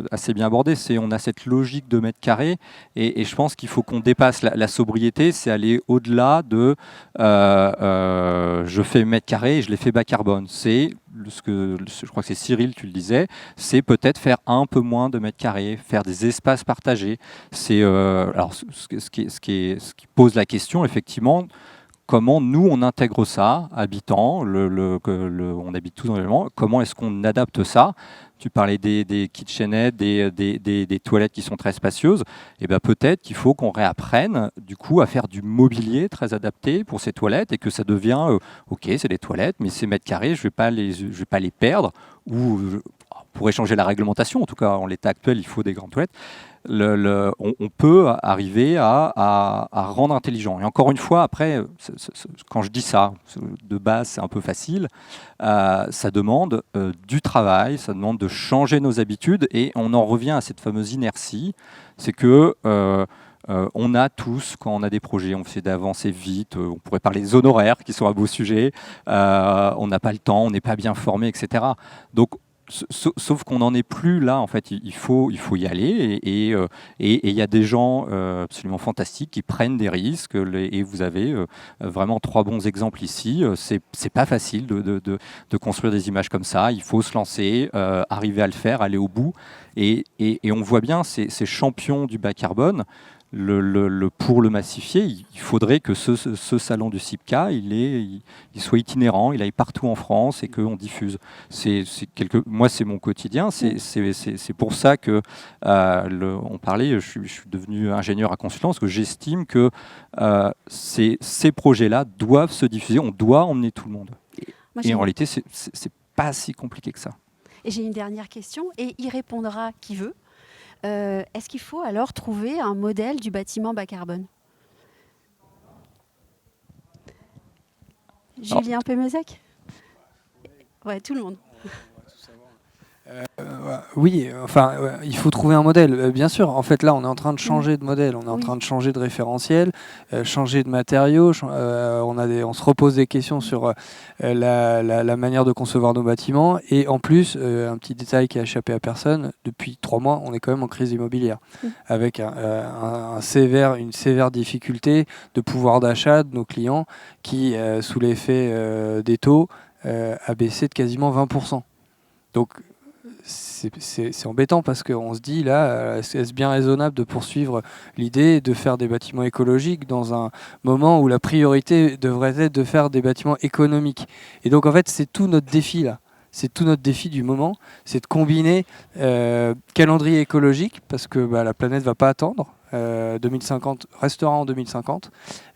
assez bien abordé, c'est on a cette logique de mètre carré, et je pense qu'il faut qu'on dépasse la sobriété, c'est aller au-delà de je fais mètre carré et je les fais bas carbone. C'est je crois que c'est Cyril, tu le disais, c'est peut-être faire un peu moins de mètres carrés, faire des espaces partagés. C'est alors ce qui pose la question effectivement. Comment nous on intègre ça, habitants, on habite tous dans le logement, comment est-ce qu'on adapte ça? Tu parlais des kitchenettes, des toilettes qui sont très spacieuses, et bien peut-être qu'il faut qu'on réapprenne du coup à faire du mobilier très adapté pour ces toilettes, et que ça devient, ok, c'est des toilettes, mais ces mètres carrés, je vais pas les perdre, ou pour échanger la réglementation, en tout cas en l'état actuel, il faut des grandes toilettes. On peut arriver à rendre intelligent. Et encore une fois, après, quand je dis ça, de base, c'est un peu facile, ça demande du travail, ça demande de changer nos habitudes, et on en revient à cette fameuse inertie, c'est que on a tous, quand on a des projets, on essaie d'avancer vite, on pourrait parler des honoraires qui sont un beau sujet, on n'a pas le temps, on n'est pas bien formé, etc. Donc, sauf qu'on n'en est plus là, en fait, il faut y aller, et il y a des gens absolument fantastiques qui prennent des risques, et vous avez vraiment 3 bons exemples ici. C'est pas facile de construire des images comme ça, il faut se lancer, arriver à le faire, aller au bout, et on voit bien ces champions du bas carbone. Pour le massifier, il faudrait que ce salon du CIPCA, il soit itinérant, il aille partout en France, et qu'on diffuse. Moi, c'est mon quotidien. C'est pour ça que on parlait. Je suis devenu ingénieur à consultant, parce que j'estime que ces projets-là doivent se diffuser. On doit emmener tout le monde. Et en réalité, c'est pas si compliqué que ça. Et j'ai une dernière question, et y répondra qui veut. Est-ce qu'il faut alors trouver un modèle du bâtiment bas carbone? Julien Pémezec? Ouais, tout le monde. Oui, enfin, il faut trouver un modèle, bien sûr. En fait, là, on est en train de changer de modèle, on est en train de changer de référentiel, changer de matériaux. On se repose des questions sur la manière de concevoir nos bâtiments. Et en plus, un petit détail qui a échappé à personne, depuis 3 mois, on est quand même en crise immobilière, avec une sévère difficulté de pouvoir d'achat de nos clients qui, sous l'effet des taux, a baissé de quasiment 20%. Donc, c'est embêtant parce qu'on se dit là, est-ce bien raisonnable de poursuivre l'idée de faire des bâtiments écologiques dans un moment où la priorité devrait être de faire des bâtiments économiques. Et donc en fait c'est tout notre défi là. C'est tout notre défi du moment, c'est de combiner calendrier écologique parce que la planète ne va pas attendre. 2050 restera en 2050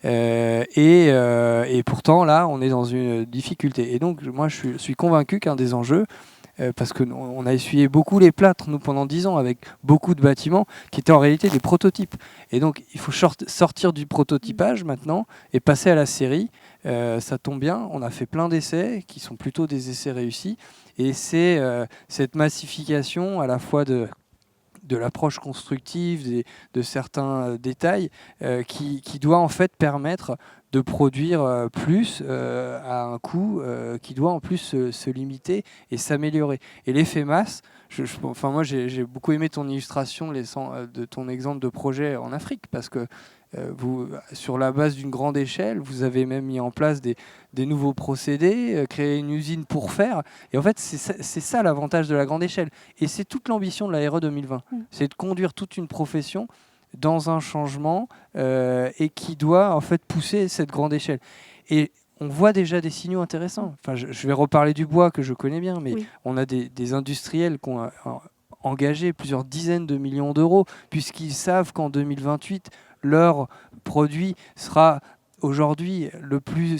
et pourtant là on est dans une difficulté. Et donc moi je suis convaincu qu'un des enjeux parce qu'on a essuyé beaucoup les plâtres, nous, pendant 10 ans, avec beaucoup de bâtiments qui étaient en réalité des prototypes. Et donc, il faut sortir du prototypage maintenant et passer à la série. Ça tombe bien, on a fait plein d'essais qui sont plutôt des essais réussis. Et c'est cette massification à la fois de l'approche constructive, de certains détails, qui doit en fait permettre de produire plus à un coût qui doit en plus se limiter et s'améliorer. Et l'effet masse, moi j'ai beaucoup aimé ton illustration de ton exemple de projet en Afrique, parce que vous, sur la base d'une grande échelle, vous avez même mis en place des nouveaux procédés, créé une usine pour faire. Et en fait, c'est ça l'avantage de la grande échelle. Et c'est toute l'ambition de la RE 2020. C'est de conduire toute une profession dans un changement et qui doit en fait pousser cette grande échelle. Et on voit déjà des signaux intéressants. Enfin, je vais reparler du bois que je connais bien, mais on a des industriels qui ont engagé plusieurs dizaines de millions d'euros puisqu'ils savent qu'en 2028, leur produit sera aujourd'hui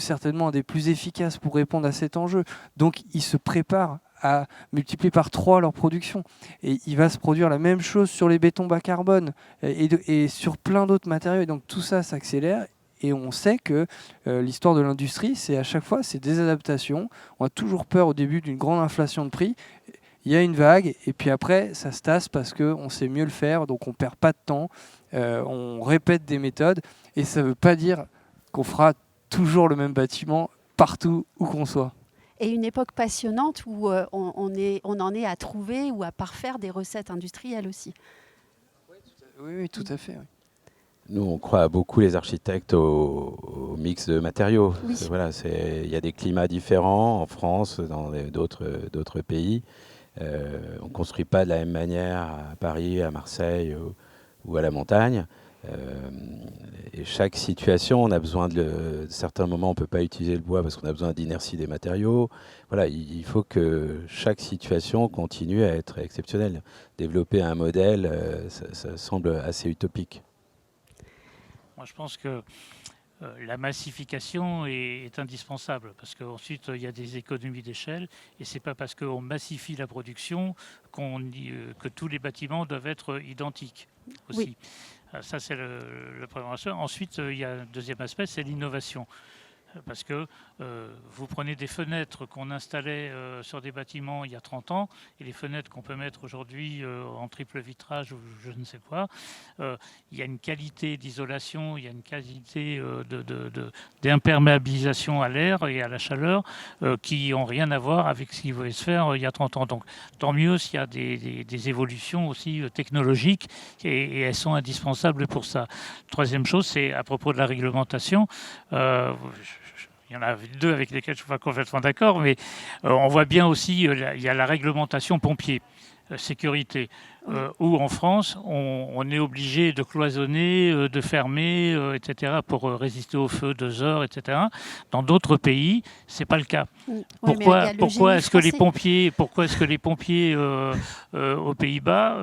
certainement un des plus efficaces pour répondre à cet enjeu. Donc ils se préparent à multiplier par 3 leur production. Et il va se produire la même chose sur les bétons bas carbone et sur plein d'autres matériaux. Et donc tout ça s'accélère. Et on sait que l'histoire de l'industrie, c'est à chaque fois des adaptations. On a toujours peur au début d'une grande inflation de prix. Il y a une vague et puis après ça se tasse parce qu'on sait mieux le faire, donc on ne perd pas de temps, on répète des méthodes et ça ne veut pas dire qu'on fera toujours le même bâtiment partout où qu'on soit. Et une époque passionnante où on en est à trouver ou à parfaire des recettes industrielles aussi. Oui, tout à fait. Oui. Nous, on croit beaucoup, les architectes, au mix de matériaux. Oui. Voilà, il y a des climats différents en France, dans d'autres pays. On ne construit pas de la même manière à Paris, à Marseille ou à la montagne. Et chaque situation, on a besoin certains moments, on ne peut pas utiliser le bois parce qu'on a besoin d'inertie des matériaux. Voilà, il faut que chaque situation continue à être exceptionnelle. Développer un modèle, ça semble assez utopique. Moi, je pense que la massification est indispensable parce qu'ensuite il y a des économies d'échelle et c'est pas parce qu'on massifie la production que tous les bâtiments doivent être identiques aussi. Oui. Ça c'est le premier aspect. Ensuite il y a un deuxième aspect, c'est l'innovation. Parce que vous prenez des fenêtres qu'on installait sur des bâtiments il y a 30 ans et les fenêtres qu'on peut mettre aujourd'hui en triple vitrage ou je ne sais quoi, il y a une qualité d'isolation, il y a une qualité d'imperméabilisation à l'air et à la chaleur qui n'ont rien à voir avec ce qui pouvait se faire il y a 30 ans. Donc tant mieux s'il y a des évolutions aussi technologiques et elles sont indispensables pour ça. Troisième chose, c'est à propos de la réglementation. Il y en a 2 avec lesquels je ne suis pas complètement d'accord, mais on voit bien aussi, il y a la réglementation pompier, sécurité, où en France, on est obligé de cloisonner, de fermer, etc., pour résister au feu 2 heures, etc. Dans d'autres pays, ce n'est pas le cas. Oui, pourquoi est-ce que les pompiers aux Pays-Bas,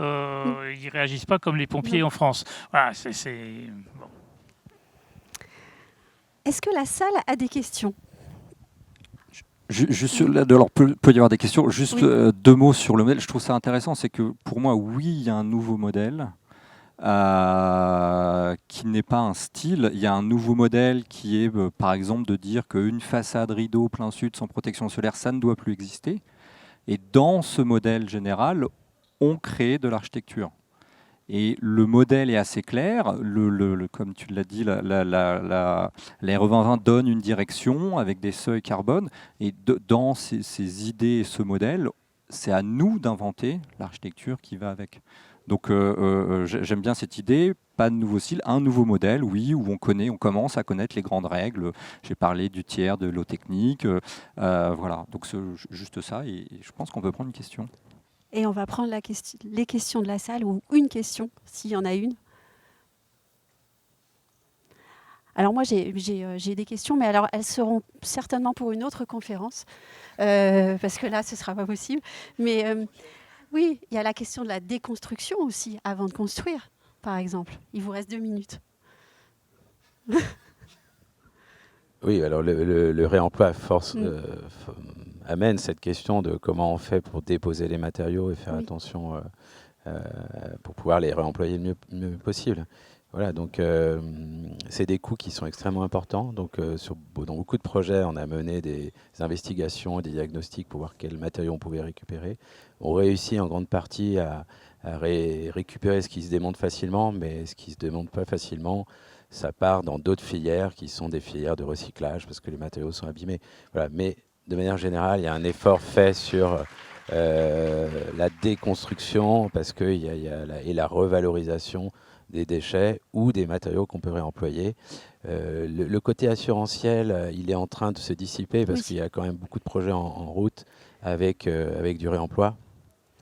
ils ne réagissent pas comme les pompiers en France? Voilà, bon. Est-ce que la salle a des questions? Alors peut y avoir des questions. Juste 2 mots sur le modèle. Je trouve ça intéressant, c'est que pour moi, oui, il y a un nouveau modèle qui n'est pas un style. Il y a un nouveau modèle qui est, par exemple, de dire qu'une façade rideau plein sud sans protection solaire, ça ne doit plus exister. Et dans ce modèle général, on crée de l'architecture. Et le modèle est assez clair. Comme tu l'as dit, la RE 2020 donne une direction avec des seuils carbone. Et dans ces idées et ce modèle, c'est à nous d'inventer l'architecture qui va avec. Donc j'aime bien cette idée, pas de nouveau style, un nouveau modèle, oui, où on commence à connaître les grandes règles. J'ai parlé du tiers, de l'eau technique, voilà. Donc c'est juste ça, et je pense qu'on peut prendre une question. Et on va prendre les questions de la salle, ou une question, s'il y en a une. Alors moi, j'ai des questions, mais alors elles seront certainement pour une autre conférence, parce que là, ce ne sera pas possible. Mais oui, il y a la question de la déconstruction aussi, avant de construire, par exemple. Il vous reste 2 minutes. Oui, alors le réemploi amène cette question de comment on fait pour déposer les matériaux et faire attention pour pouvoir les réemployer le mieux possible. Voilà, donc c'est des coûts qui sont extrêmement importants. Donc dans beaucoup de projets, on a mené des investigations, des diagnostics pour voir quels matériaux on pouvait récupérer. On réussit en grande partie à récupérer ce qui se démonte facilement, mais ce qui ne se démonte pas facilement, ça part dans d'autres filières qui sont des filières de recyclage parce que les matériaux sont abîmés. Voilà, mais de manière générale, il y a un effort fait sur la déconstruction parce qu'il y a la revalorisation des déchets ou des matériaux qu'on peut réemployer. Le côté assurantiel, il est en train de se dissiper parce qu'il y a quand même beaucoup de projets en route avec du réemploi.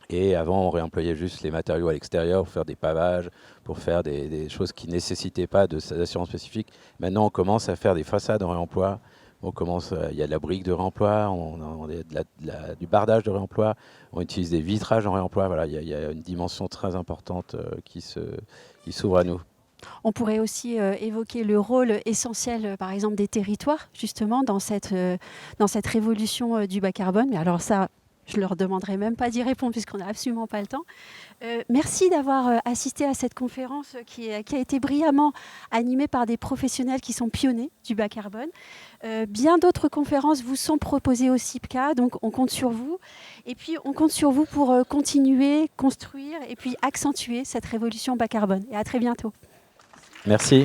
Et avant, on réemployait juste les matériaux à l'extérieur pour faire des pavages, pour faire des choses qui ne nécessitaient pas d'assurance spécifique. Maintenant, on commence à faire des façades en réemploi. Il y a de la brique de réemploi, on a du bardage de réemploi, on utilise des vitrages en réemploi. Voilà, il y a une dimension très importante qui s'ouvre à nous. On pourrait aussi évoquer le rôle essentiel, par exemple, des territoires, justement, dans cette révolution du bas carbone. Mais alors ça, je ne leur demanderai même pas d'y répondre puisqu'on n'a absolument pas le temps. Merci d'avoir assisté à cette conférence qui a été brillamment animée par des professionnels qui sont pionniers du bas carbone. Bien d'autres conférences vous sont proposées au CIPCA, donc on compte sur vous. Et puis on compte sur vous pour continuer, construire et puis accentuer cette révolution bas carbone. Et à très bientôt. Merci.